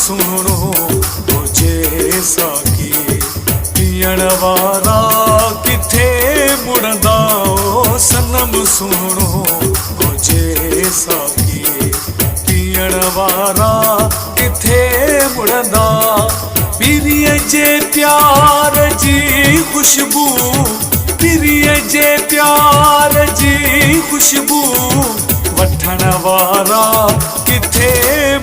सुनो तुझे साकी पीअण वारा किथे मुड़दा ओ सनम सुनो तुझे साकी पीअण वारा किथे मुड़दा पीरीअ जे प्यार जी खुशबू पीरीअ जे प्यार जी खुशबू वठण वारा किथे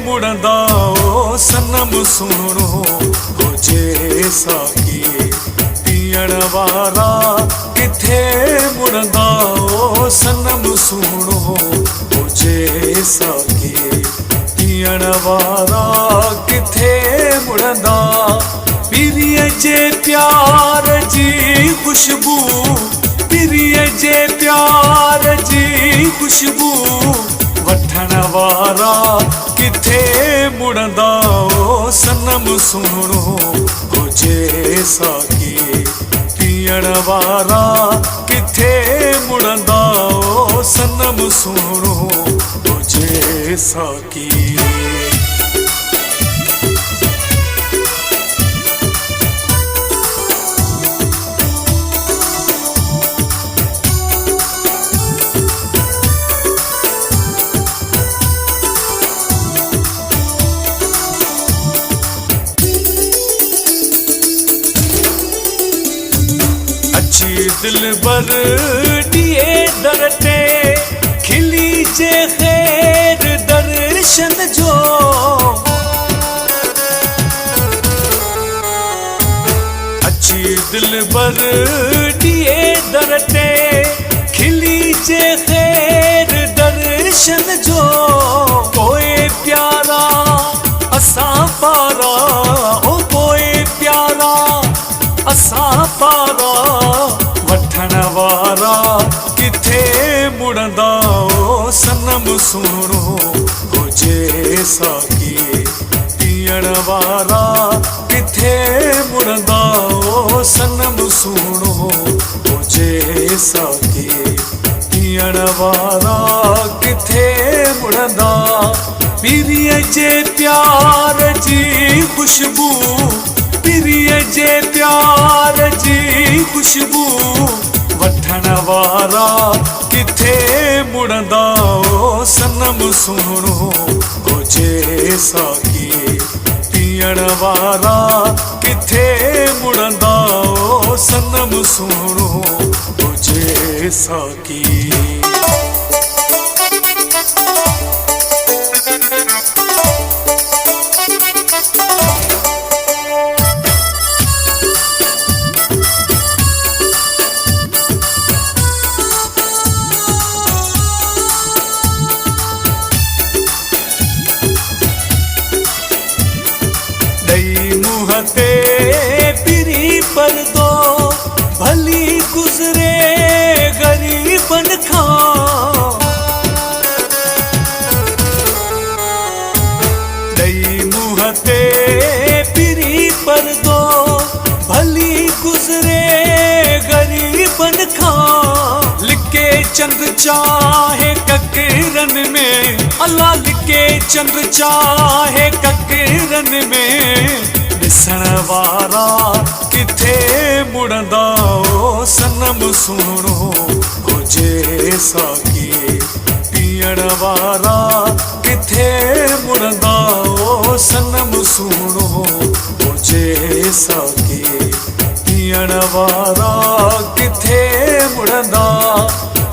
मुड़दा ओ सनम सुनो तुझे साकी पीअण वारा किथे मुड़दा ओ सनम सुनो तुझे साकी पीअण वारा किथे मुड़दा पीरीअ जे प्यार जी खुशबू पीरीअ जे प्यार जी खुशबू वठण वारा किथे मुड़दा ओ सनम सुनो तुझे साकी पीअण वारा किथे मुड़दा ओ सनम सुनो तुझे साकी दिल बर दिए दरते खिली जे खैर दर्शन जो अच्छी दिल बर दिए दरते खिली जे खैर दर्शन जो कोई प्यारा असा पारा ओ कोई प्यारा असा पारा वठण वारा किथे मुड़दा ओ सनम सुनो तुझे साकी पीअण वारा किथे मुड़दा ओ सनम सुनो तुझे साकी पीअण वारा किथे मुड़दा पीरीअ जे प्यार जी खुशबू पीरीअ जे प्यार जी खुशबू वठण वारा किथे मुड़दा ओ सनम सुनो तुझे साकी पीअण वारा किथे मुड़दा ओ सनम सुनो तुझे साकी मुहते पिरी पर दो भली गुजरे गरीबन खां दई मुहते पिरी पर दो भली गुजरे गरीबन खां लिखे चंद चाहे ककरन में अल्लाह लिखे चंद चाहे ककरन में ॾिसण वारा किथे मुड़दा ओ सनम सुनो तुझे साकी पीअण वारा किथे मुड़दा ओ सनम सुनो तुझे साकी पीअण वारा किथे मुड़दा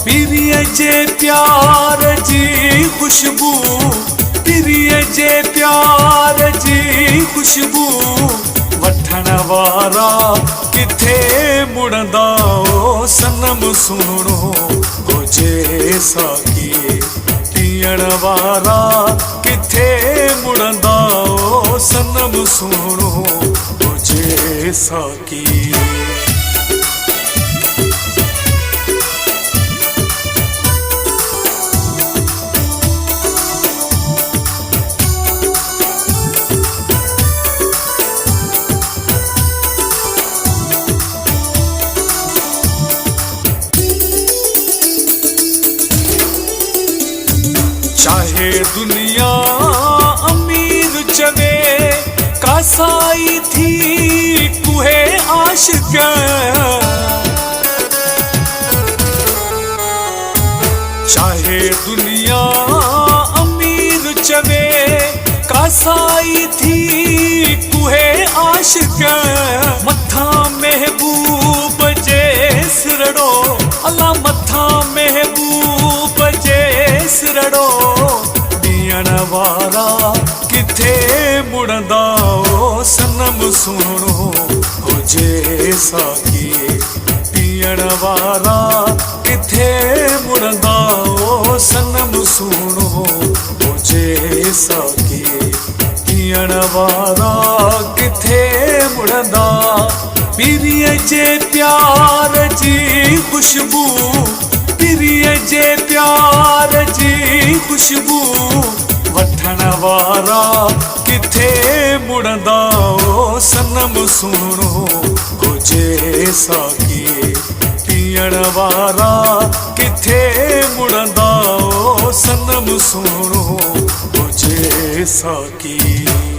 पीरीअ जे प्यार जी खुशबू पीरीअ जे प्यार जी खुशबू वठण वारा किथे मुड़दा ओ सनम सुनो तुझे साकी पीअण वारा किथे मुड़दा ओ सनम सुनो तुझे साकी चाहे दुनिया अमीर चवे कासाई थी कुहे आशिक चाहे दुनिया अमीर चवे कासाई थी कुहे आशिक मथा महबूब जे सिरड़ो अल्लाह मथा महबूब जे सिरड़ो ॾियण वारा किथे मुड़ंदा ओ सनम सुहिणो हुजे साकी ॾियण वारा किथे मुड़ंदा ओ सनम सुहिणो हुजे साकी ॾियण वारा किथे मुड़ंदा पीरीअ जे प्यार जी खुशबू पीरीअ जे प्यार जी खुशबू वठण वारा किथे मुड़ंदा ओ सनम सुहिणो हुजे साकी ॾियण वारा किथे मुड़ंदा ओ सनम सुहिणो हुजे साकी।